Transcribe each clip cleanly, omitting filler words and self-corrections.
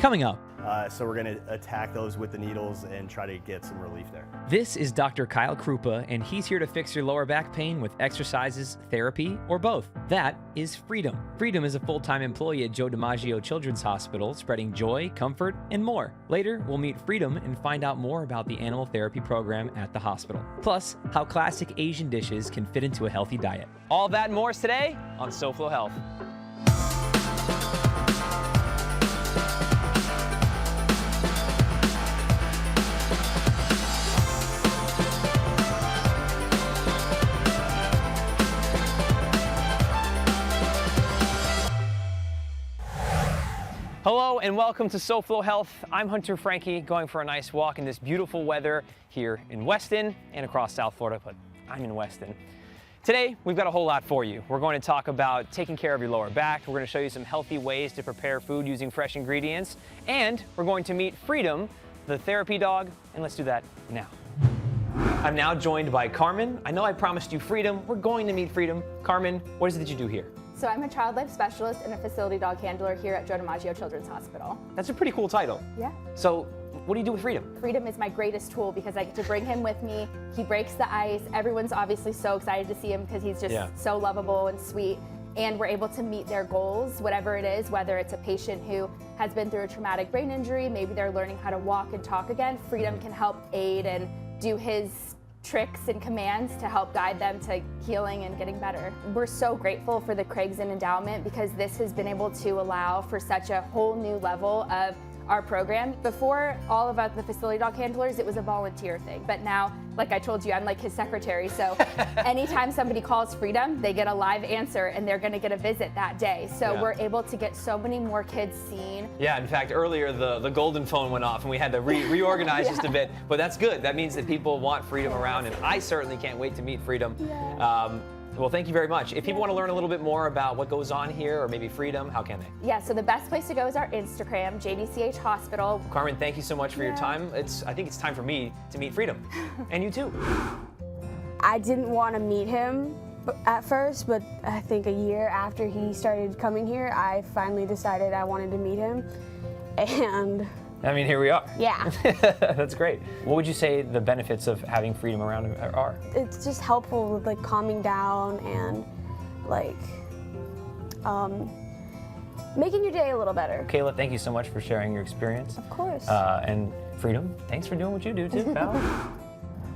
Coming up. So we're going to attack those with the needles and try to get some relief there. This is Dr. Kyle Krupa, and he's here to fix your lower back pain with exercises, therapy, or both. That is Freedom. Freedom is a full-time employee at Joe DiMaggio Children's Hospital, spreading joy, comfort, and more. Later, we'll meet Freedom and find out more about the animal therapy program at the hospital. Plus, how classic Asian dishes can fit into a healthy diet. All that and more today on SoFlo Health. Hello and welcome to SoFlo Health. I'm Hunter Frankie, going for a nice walk in this beautiful weather here in Weston and across South Florida, but I'm in Weston. Today, we've got a whole lot for you. We're going to talk about taking care of your lower back. We're going to show you some healthy ways to prepare food using fresh ingredients. And we're going to meet Freedom, the therapy dog, and let's do that now. I'm now joined by Carmen. I know I promised you Freedom. We're going to meet Freedom. Carmen, what is it that you do here? So I'm a child life specialist and a facility dog handler here at Joe DiMaggio Children's Hospital. That's a pretty cool title. Yeah. So what do you do with Freedom? Freedom is my greatest tool because I get to bring him with me. He breaks the ice. Everyone's obviously so excited to see him because he's just so lovable and sweet. And we're able to meet their goals, whatever it is, whether it's a patient who has been through a traumatic brain injury, maybe they're learning how to walk and talk again. Freedom can help aid and do his tricks and commands to help guide them to healing and getting better. We're so grateful for the Craigson Endowment because this has been able to allow for such a whole new level of our program. Before, all of us, the facility dog handlers, it was a volunteer thing. But now, like I told you, I'm like his secretary. So anytime somebody calls Freedom, they get a live answer and they're gonna get a visit that day. So we're able to get so many more kids seen. Yeah, in fact, earlier the golden phone went off and we had to reorganize just a bit. But that's good. That means that people want Freedom around, and I certainly can't wait to meet Freedom. Well, thank you very much. If people want to learn a little bit more about what goes on here or maybe Freedom, how can they? Yeah, so the best place to go is our Instagram, JDCH Hospital. Carmen, thank you so much for your time. I think it's time for me to meet Freedom. And you too. I didn't want to meet him at first, but I think a year after he started coming here, I finally decided I wanted to meet him. And I mean, here we are. yeah. That's great. What would you say the benefits of having Freedom around are? It's just helpful with like calming down and like making your day a little better. Kayla, thank you so much for sharing your experience. Of course. And Freedom, thanks for doing what you do too, pal.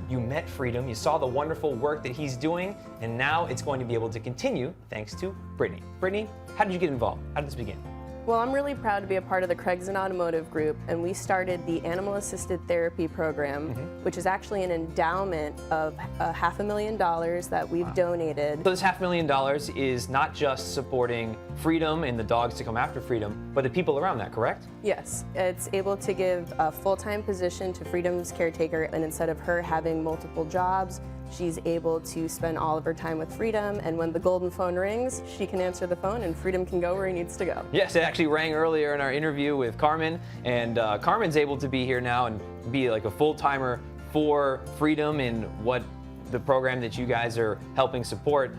You met Freedom, you saw the wonderful work that he's doing, and now it's going to be able to continue thanks to Brittany. Brittany, how did you get involved? How did this begin? Well, I'm really proud to be a part of the Craigson Automotive Group, and we started the Animal Assisted Therapy Program, which is actually an endowment of $500,000 that we've donated. So this $500,000 is not just supporting Freedom and the dogs to come after Freedom, but the people around that, correct? Yes, it's able to give a full-time position to Freedom's caretaker, and instead of her having multiple jobs, she's able to spend all of her time with Freedom, and when the golden phone rings, she can answer the phone and Freedom can go where he needs to go. Yes, it actually rang earlier in our interview with Carmen, and Carmen's able to be here now and be like a full-timer for Freedom and what the program that you guys are helping support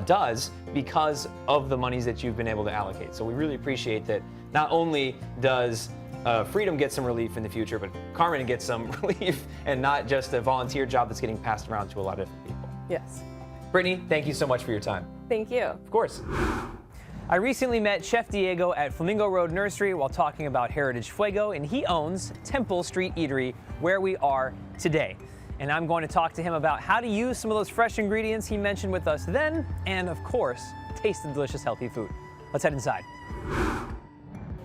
does because of the monies that you've been able to allocate. So we really appreciate that. Not only does Freedom get some relief in the future, but Carmen gets some relief and not just a volunteer job that's getting passed around to a lot of different people. Yes. Brittany, thank you so much for your time. Thank you. Of course. I recently met Chef Diego at Flamingo Road Nursery while talking about Heritage Fuego, and he owns Temple Street Eatery, where we are today. And I'm going to talk to him about how to use some of those fresh ingredients he mentioned with us then, and of course, taste the delicious, healthy food. Let's head inside.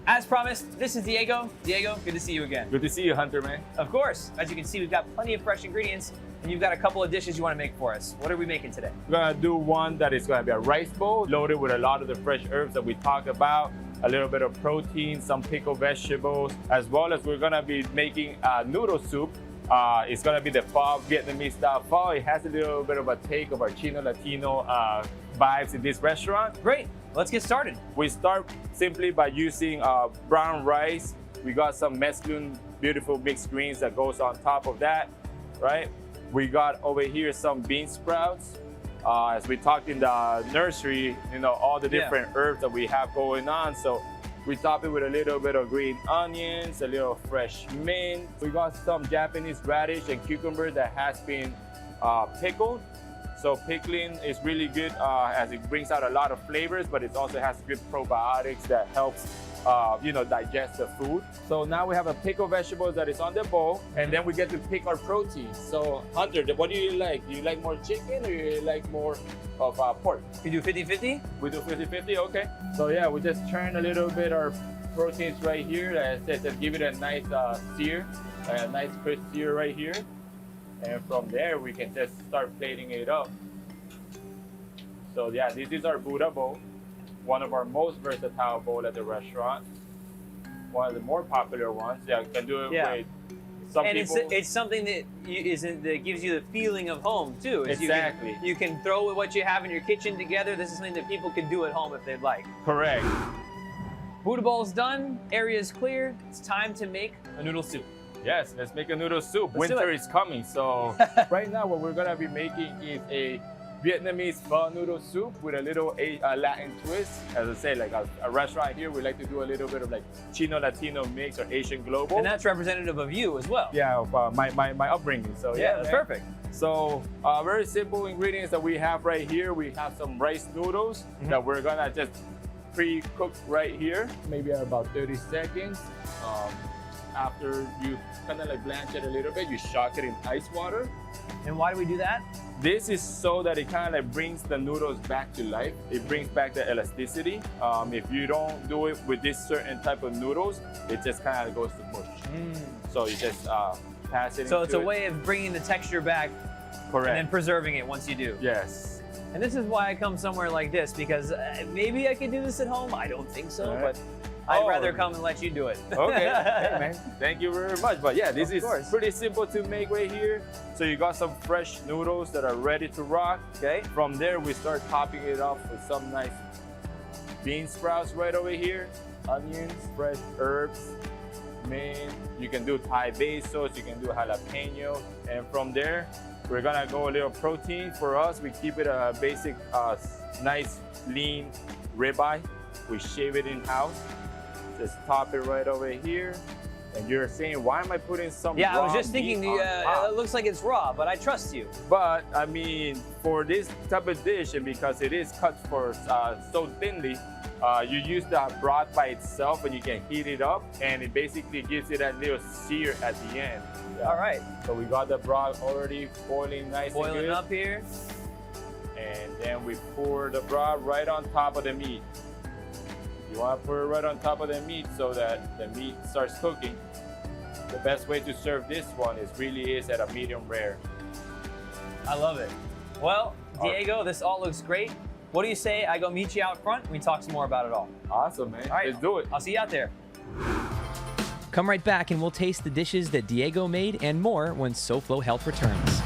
As promised, this is Diego. Diego, good to see you again. Good to see you, Hunter, man. Of course. As you can see, we've got plenty of fresh ingredients, and you've got a couple of dishes you want to make for us. What are we making today? We're gonna do one that is gonna be a rice bowl loaded with a lot of the fresh herbs that we talked about, a little bit of protein, some pickled vegetables, as well as we're gonna be making a noodle soup. It's gonna be the pho, Vietnamese style pho. It has a little bit of a take of our Chino Latino vibes in this restaurant. Great. Let's get started. We start simply by using brown rice. We got some mesclun, beautiful mixed greens that goes on top of that, right? We got over here some bean sprouts. As we talked in the nursery, you know, all the different herbs that we have going on. So We top it with a little bit of green onions, a little fresh mint. We got some Japanese radish and cucumber that has been pickled. So pickling is really good as it brings out a lot of flavors, but it also has good probiotics that helps digest the food. So now we have a pickled vegetables that is on the bowl, and then we get to pick our protein. So Hunter, what do you like? Do you like more chicken or you like more of pork? You do 50-50? We do 50-50, okay. So yeah, we just turn a little bit our proteins right here. As I said, just give it a nice sear, a nice crisp sear right here. And from there, we can just start plating it up. So yeah, this is our Buddha bowl, one of our most versatile bowl at the restaurant. One of the more popular ones. Yeah, you can do it with some and people. it's something that that gives you the feeling of home too. Exactly. You can throw what you have in your kitchen together. This is something that people can do at home if they'd like. Correct. Buddha bowl's done, area's clear. It's time to make a noodle soup. Yes, let's make a noodle soup. Let's do Winter it. is coming, so right now what we're gonna be making is a Vietnamese pho noodle soup with a little Latin twist. As I say, like a restaurant here, we like to do a little bit of like Chino-Latino mix or Asian global. And that's representative of you as well. Yeah, of my upbringing. So Yeah, that's man. perfect. So very simple ingredients that we have right here. We have some rice noodles that we're gonna just pre-cook right here, maybe about 30 seconds. After you kind of like blanch it a little bit, you shock it in ice water. And why do we do that? This is so that it kind of like brings the noodles back to life. It brings back the elasticity. If you don't do it with this certain type of noodles, it just kind of goes to mush. So you just pass it. So into it's a it. way of bringing the texture back Correct. and then preserving it once you do. Yes. And this is why I come somewhere like this, because maybe I could do this at home. I don't think so, All right. but I'd Oh. rather come and let you do it. Okay, hey man, thank you very much. But yeah, this Of is course. pretty simple to make right here. So you got some fresh noodles that are ready to rock. Okay. From there, we start topping it off with some nice bean sprouts right over here, onions, fresh herbs, mint. You can do Thai basil, you can do jalapeno. And from there, we're gonna go a little protein. For us, we keep it a basic, nice, lean ribeye. We shave it in-house. Just top it right over here. And you're saying, why am I putting some Yeah, I was raw just thinking, meat on top? it looks like it's raw, but I trust you. But I mean, for this type of dish, and because it is cut for so thinly, you use the broth by itself and you can heat it up, and it basically gives it that little sear at the end. Yeah. All right, So we got the broth already boiling nice and boiling good. up here. And then we pour the broth right on top of the meat. You want to put it right on top of the meat so that the meat starts cooking. The best way to serve this one is at a medium rare. I love it. Well, All right. Diego, this all looks great. What do you say I go meet you out front and we talk some more about it all? Awesome, man. All right. Let's do it. I'll see you out there. Come right back and we'll taste the dishes that Diego made and more when SoFlo Health returns.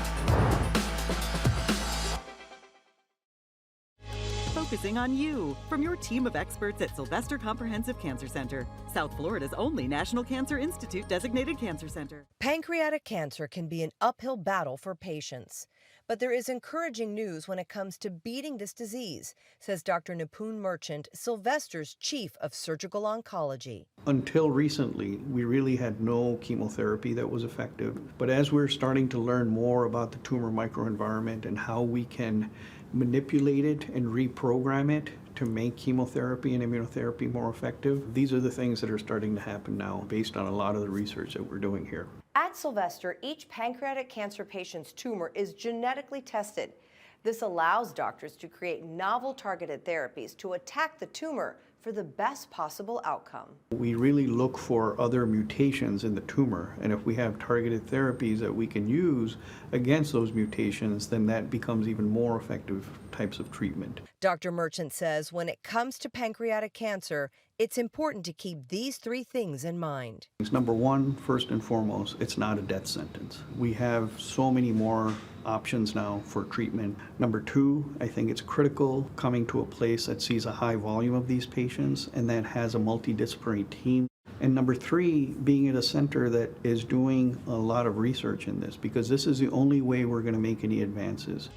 Focusing on you from your team of experts at Sylvester Comprehensive Cancer Center, South Florida's only National Cancer Institute designated cancer center. Pancreatic cancer can be an uphill battle for patients. But there is encouraging news when it comes to beating this disease, says Dr. Nipun Merchant, Sylvester's chief of surgical oncology. Until recently, we really had no chemotherapy that was effective. But as we're starting to learn more about the tumor microenvironment and how we can manipulate it and reprogram it to make chemotherapy and immunotherapy more effective, these are the things that are starting to happen now based on a lot of the research that we're doing here. At Sylvester, each pancreatic cancer patient's tumor is genetically tested. This allows doctors to create novel targeted therapies to attack the tumor for the best possible outcome. We really look for other mutations in the tumor, and if we have targeted therapies that we can use against those mutations, then that becomes even more effective types of treatment. Dr. Merchant says when it comes to pancreatic cancer, it's important to keep these three things in mind. Number one, first and foremost, it's not a death sentence. We have so many more options now for treatment. Number two, I think it's critical coming to a place that sees a high volume of these patients and that has a multidisciplinary team. And number three, being at a center that is doing a lot of research in this, because this is the only way we're going to make any advances.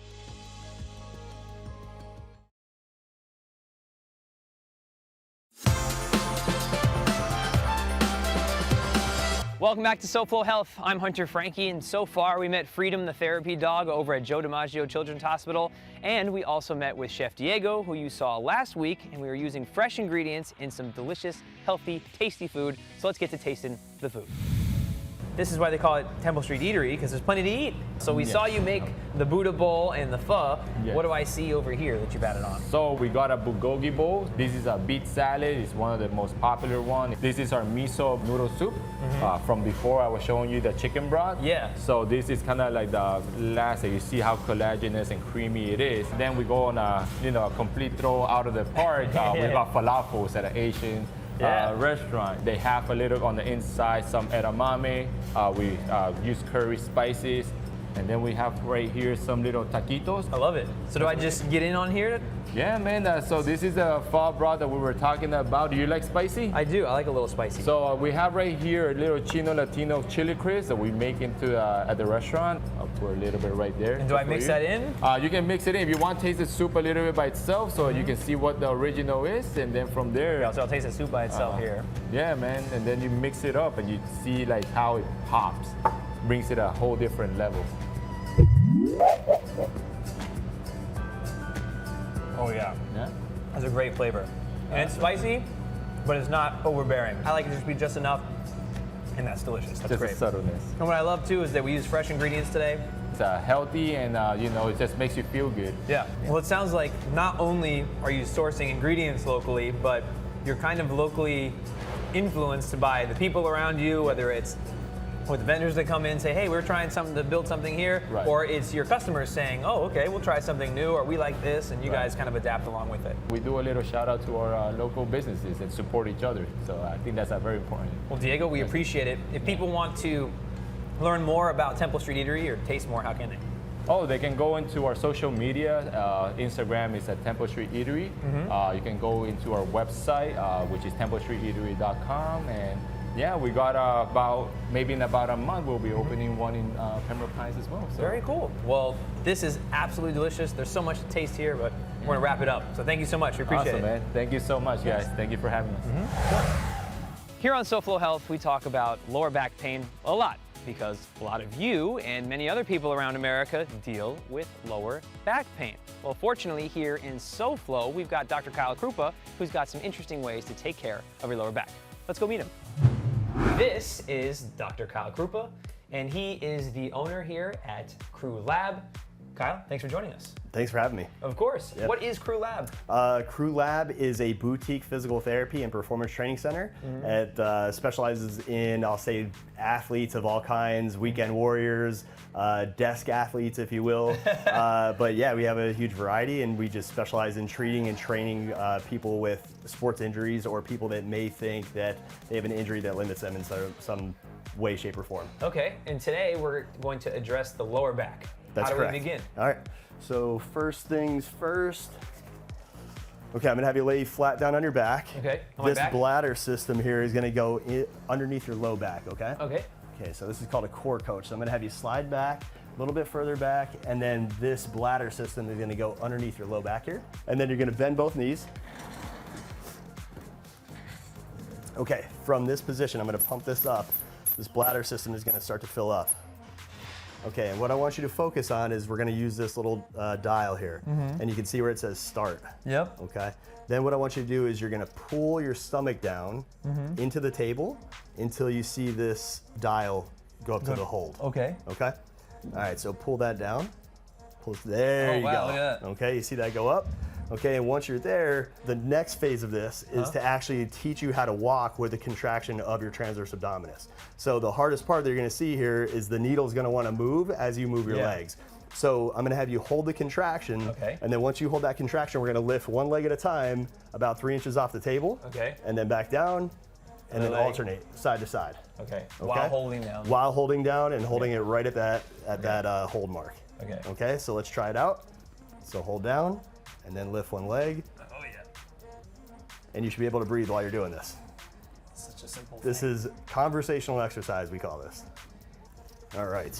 Welcome back to SoFlo Health. I'm Hunter Frankie, and so far we met Freedom, the therapy dog, over at Joe DiMaggio Children's Hospital, and we also met with Chef Diego, who you saw last week, and we were using fresh ingredients in some delicious, healthy, tasty food. So let's get to tasting the food. This is why they call it Temple Street Eatery, because there's plenty to eat. So we saw you make the Buddha bowl and the pho. Yes. What do I see over here that you've added on? So we got a bulgogi bowl. This is a beet salad. It's one of the most popular ones. This is our miso noodle soup. From before, I was showing you the chicken broth. Yeah. So this is kind of like the last. You see how collagenous and creamy it is. Then we go on a a complete throw out of the park. We got falafels at an Asian restaurant. They have a little on the inside, some edamame. We use curry spices. And then we have right here some little taquitos. I love it. So do I just get in on here? Yeah, man. So this is the pho broth that we were talking about. Do you like spicy? I do. I like a little spicy. So we have right here a little Chino Latino chili crisp that we make into at the restaurant. I'll pour a little bit right there. And do I mix that in? You can mix it in. If you want to taste the soup a little bit by itself so you can see what the original is. And then from there. Yeah, so I'll taste the soup by itself here. Yeah, man. And then you mix it up and you see like how it pops. Brings it a whole different level. Oh yeah. Yeah? That's a great flavor. And it's spicy, but it's not overbearing. I like it to just be just enough, and that's delicious. That's Just great. a subtleness. And what I love too is that we use fresh ingredients today. It's healthy and it just makes you feel good. Yeah. Well, it sounds like not only are you sourcing ingredients locally, but you're kind of locally influenced by the people around you, whether it's with vendors that come in and say, hey, we're trying something to build something here, Right. or it's your customers saying, oh, okay, we'll try something new, or we like this, and you guys kind of adapt along with it. We do a little shout out to our local businesses and support each other. So I think that's very important. Well, Diego, we appreciate it. If people want to learn more about Temple Street Eatery or taste more, how can they? Oh, they can go into our social media. Instagram is at Temple Street Eatery. You can go into our website, which is templestreeteatery.com. And yeah, we got maybe in about a month, we'll be opening one in Pembroke Pines as well. So. Very cool. Well, this is absolutely delicious. There's so much to taste here, but we're going to wrap it up. So thank you so much. We appreciate Awesome, it. man. Thank you so much, guys. Thank you for having us. Here on SoFlo Health, we talk about lower back pain a lot because a lot of you and many other people around America deal with lower back pain. Well, fortunately, here in SoFlo, we've got Dr. Kyle Krupa, who's got some interesting ways to take care of your lower back. Let's go meet him. This is Dr. Kyle Krupa, and he is the owner here at Crew Lab. Kyle, thanks for joining us. Thanks for having me. Of course. Yep. What is Crew Lab? Crew Lab is a boutique physical therapy and performance training center. It specializes in, I'll say, athletes of all kinds, weekend warriors, desk athletes, if you will. But yeah, we have a huge variety, and we just specialize in treating and training people with sports injuries or people that may think that they have an injury that limits them in some way, shape, or form. Okay, and today we're going to address the lower back. That's How do correct. we begin? All right, so first things first. Okay, I'm gonna have you lay flat down on your back. Okay, on my This back? bladder system here is gonna go underneath your low back, okay? Okay. Okay, so this is called a core coach. So I'm gonna have you slide back, a little bit further back, and then this bladder system is gonna go underneath your low back here. And then you're gonna bend both knees. Okay, from this position, I'm gonna pump this up. This bladder system is gonna start to fill up. Okay, and what I want you to focus on is we're gonna use this little dial here. And you can see where it says start. Yep. Okay. Then what I want you to do is you're gonna pull your stomach down into the table until you see this dial go up to the hold. Okay. Okay? All right, so pull that down. There you wow, go. look at that. Okay, you see that go up? Okay, and once you're there, the next phase of this is to actually teach you how to walk with the contraction of your transverse abdominis. So the hardest part that you're gonna see here is the needle's gonna wanna move as you move your legs. So I'm gonna have you hold the contraction, and then once you hold that contraction, we're gonna lift one leg at a time, about 3 inches off the table, and then back down, and then alternate side to side. Okay. While holding down. While holding down and holding it right at that hold mark. Okay. Okay, so let's try it out. So hold down, and then lift one leg. Oh yeah. And you should be able to breathe while you're doing this. Such a simple This thing. is conversational exercise, we call this. All right.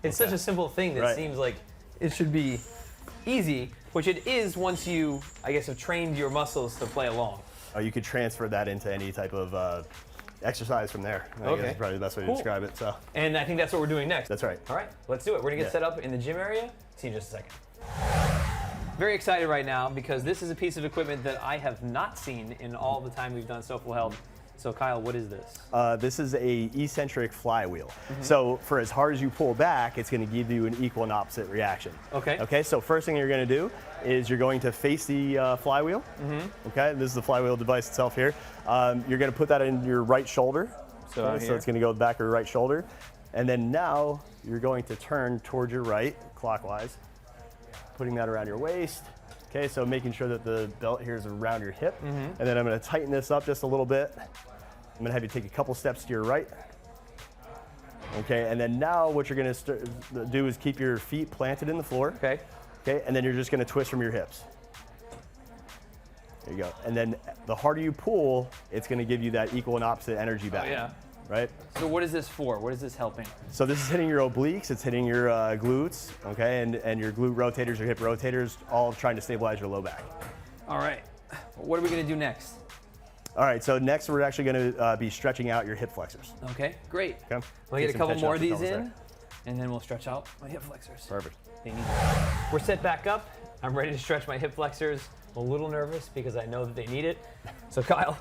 It's such a simple thing that seems like it should be easy, which it is once you, I guess, have trained your muscles to play along. You could transfer that into any type of exercise from there. I guess is probably the best way to describe it. So. And I think that's what we're doing next. That's right. All right, let's do it. We're gonna get set up in the gym area. See you in just a second. Very excited right now because this is a piece of equipment that I have not seen in all the time we've done SoFlo Health. So Kyle, what is this? This is a eccentric flywheel. So for as hard as you pull back, it's going to give you an equal and opposite reaction. Okay. Okay, so first thing you're going to do is you're going to face the flywheel. Okay, this is the flywheel device itself here. You're going to put that in your right shoulder. So it's going to go back of your right shoulder. And then now you're going to turn towards your right, clockwise, putting that around your waist. Okay, so making sure that the belt here is around your hip. And then I'm going to tighten this up just a little bit. I'm going to have you take a couple steps to your right. Okay, and then now what you're going to do is keep your feet planted in the floor. Okay. Okay, and then you're just going to twist from your hips. There you go. And then the harder you pull, it's going to give you that equal and opposite energy back. Oh, yeah. Right? So what is this for? What is this helping? So this is hitting your obliques, it's hitting your glutes, okay, and your glute rotators, your hip rotators, all trying to stabilize your low back. All right. What are we going to do next? All right, so next we're actually going to be stretching out your hip flexors. Okay, great. Okay. We'll get a some couple tension more off of the these pelvis in, there. and then we'll stretch out my hip flexors. Perfect. They need it. We're set back up. I'm ready to stretch my hip flexors. I'm a little nervous because I know that they need it. So Kyle,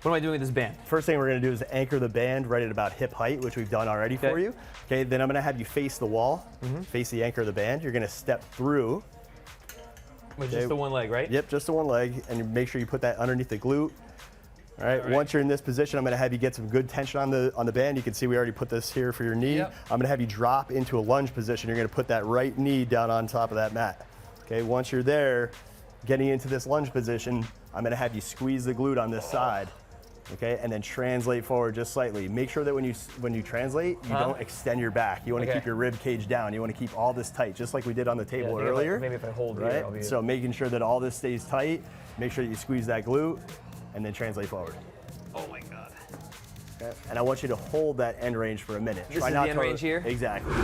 what am I doing with this band? First thing we're going to do is anchor the band right at about hip height, which we've done already for you. Okay, then I'm going to have you face the wall, face the anchor of the band. You're going to step through. With just the one leg, right? Yep, just the one leg, and you make sure you put that underneath the glute. All right, once you're in this position, I'm going to have you get some good tension on the band. You can see we already put this here for your knee. Yep. I'm going to have you drop into a lunge position. You're going to put that right knee down on top of that mat. Okay, once you're there, getting into this lunge position, I'm going to have you squeeze the glute on this side. Okay, and then translate forward just slightly. Make sure that when you translate, you don't extend your back. You want to keep your rib cage down. You want to keep all this tight, just like we did on the table earlier. Maybe if I hold right? here, I'll be... So making sure that all this stays tight. Make sure that you squeeze that glute, and then translate forward. Oh my God. Okay. And I want you to hold that end range for a minute. This is the end range here? Exactly.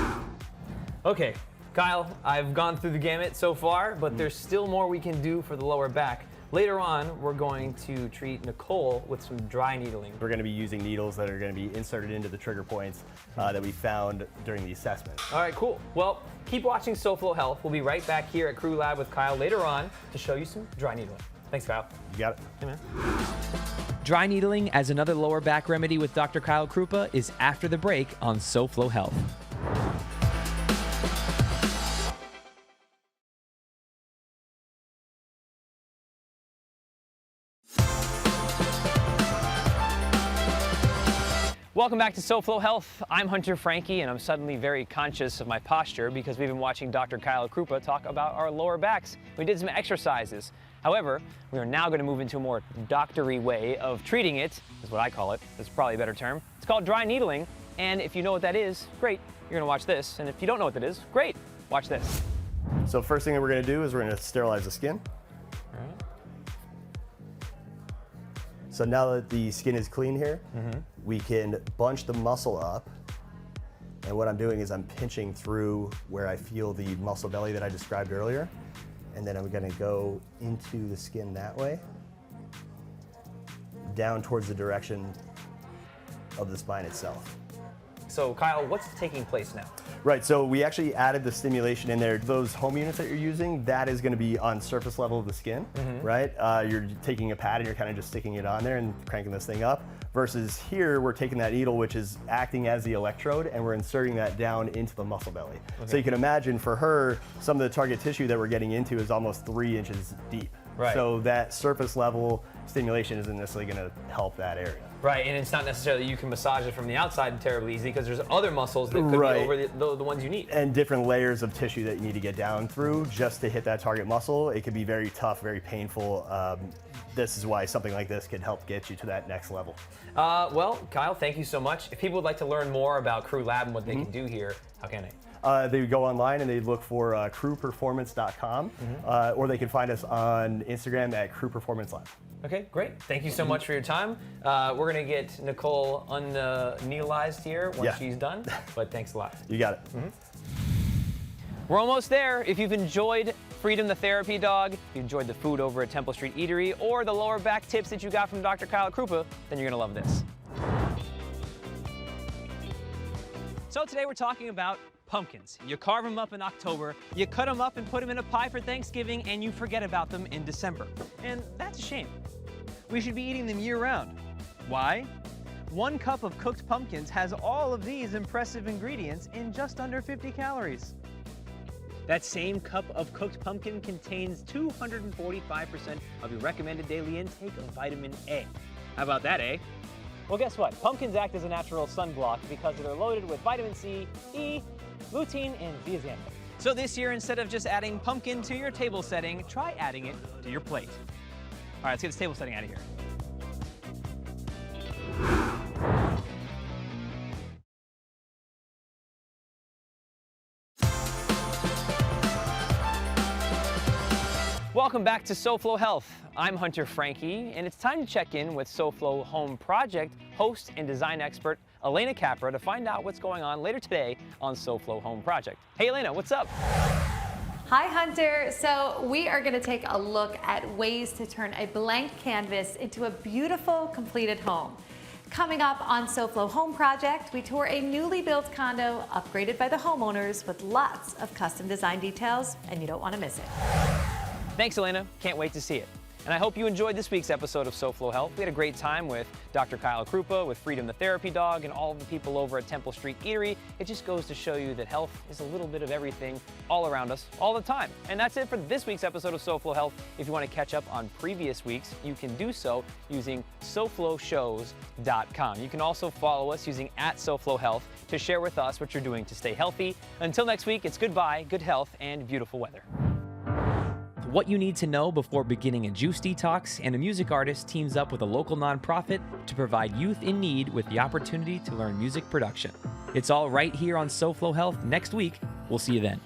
Okay, Kyle, I've gone through the gamut so far, but there's still more we can do for the lower back. Later on, we're going to treat Nicole with some dry needling. We're going to be using needles that are going to be inserted into the trigger points that we found during the assessment. All right, cool. Well, keep watching SoFlo Health. We'll be right back here at Crew Lab with Kyle later on to show you some dry needling. Thanks, Kyle. You got it. Hey, man. Dry needling as another lower back remedy with Dr. Kyle Krupa is after the break on SoFlo Health. Welcome back to SoFlo Health. I'm Hunter Frankie, and I'm suddenly very conscious of my posture because we've been watching Dr. Kyle Krupa talk about our lower backs. We did some exercises. However, we are now going to move into a more doctory way of treating it, is what I call it. That's probably a better term. It's called dry needling, and if you know what that is, great, you're going to watch this. And if you don't know what that is, great, watch this. So first thing that we're going to do is we're going to sterilize the skin. All right. So now that the skin is clean here, we can bunch the muscle up. And what I'm doing is I'm pinching through where I feel the muscle belly that I described earlier. And then I'm going to go into the skin that way, down towards the direction of the spine itself. So Kyle, what's taking place now? Right, so we actually added the stimulation in there. Those home units that you're using, that is going to be on surface level of the skin, right? You're taking a pad and you're kind of just sticking it on there and cranking this thing up. Versus here, we're taking that needle, which is acting as the electrode, and we're inserting that down into the muscle belly. So you can imagine for her, some of the target tissue that we're getting into is almost 3 inches deep. Right. So that surface level stimulation isn't necessarily going to help that area. Right, and it's not necessarily you can massage it from the outside terribly easy because there's other muscles that could Right. be over the ones you need. And different layers of tissue that you need to get down through just to hit that target muscle. It can be very tough, very painful. This is why something like this can help get you to that next level. Well, Kyle, thank you so much. If people would like to learn more about Crew Lab and what they can do here, how can they? They would go online and they look for crewperformance.com, or they can find us on Instagram at Crew Performance Lab. Okay, great. Thank you so much for your time. We're going to get Nicole needleized here once she's done, but thanks a lot. You got it. We're almost there. If you've enjoyed Freedom the Therapy Dog, if you enjoyed the food over at Temple Street Eatery, or the lower back tips that you got from Dr. Kyle Krupa, then you're going to love this. So today we're talking about pumpkins. You carve them up in October, you cut them up and put them in a pie for Thanksgiving, and you forget about them in December. And that's a shame. We should be eating them year-round. Why? 1 cup of cooked pumpkins has all of these impressive ingredients in just under 50 calories. That same cup of cooked pumpkin contains 245% of your recommended daily intake of vitamin A. How about that, eh? Well, guess what? Pumpkins act as a natural sunblock because they're loaded with vitamin C, E, lutein, and zeaxanthin. So this year, instead of just adding pumpkin to your table setting, try adding it to your plate. All right, let's get this table setting out of here. Welcome back to SoFlo Health. I'm Hunter Franke, and it's time to check in with SoFlo Home Project host and design expert Elena Capra to find out what's going on later today on SoFlo Home Project. Hey Elena, what's up? Hi Hunter. So we are going to take a look at ways to turn a blank canvas into a beautiful completed home. Coming up on SoFlo Home Project, we tour a newly built condo upgraded by the homeowners with lots of custom design details, and you don't want to miss it. Thanks, Elena. Can't wait to see it. And I hope you enjoyed this week's episode of SoFlo Health. We had a great time with Dr. Kyle Krupa, with Freedom the Therapy Dog, and all of the people over at Temple Street Eatery. It just goes to show you that health is a little bit of everything all around us, all the time. And that's it for this week's episode of SoFlo Health. If you want to catch up on previous weeks, you can do so using SoFloShows.com. You can also follow us using @SoFlo Health to share with us what you're doing to stay healthy. Until next week, it's goodbye, good health, and beautiful weather. What you need to know before beginning a juice detox, and a music artist teams up with a local nonprofit to provide youth in need with the opportunity to learn music production. It's all right here on SoFlo Health next week. We'll see you then.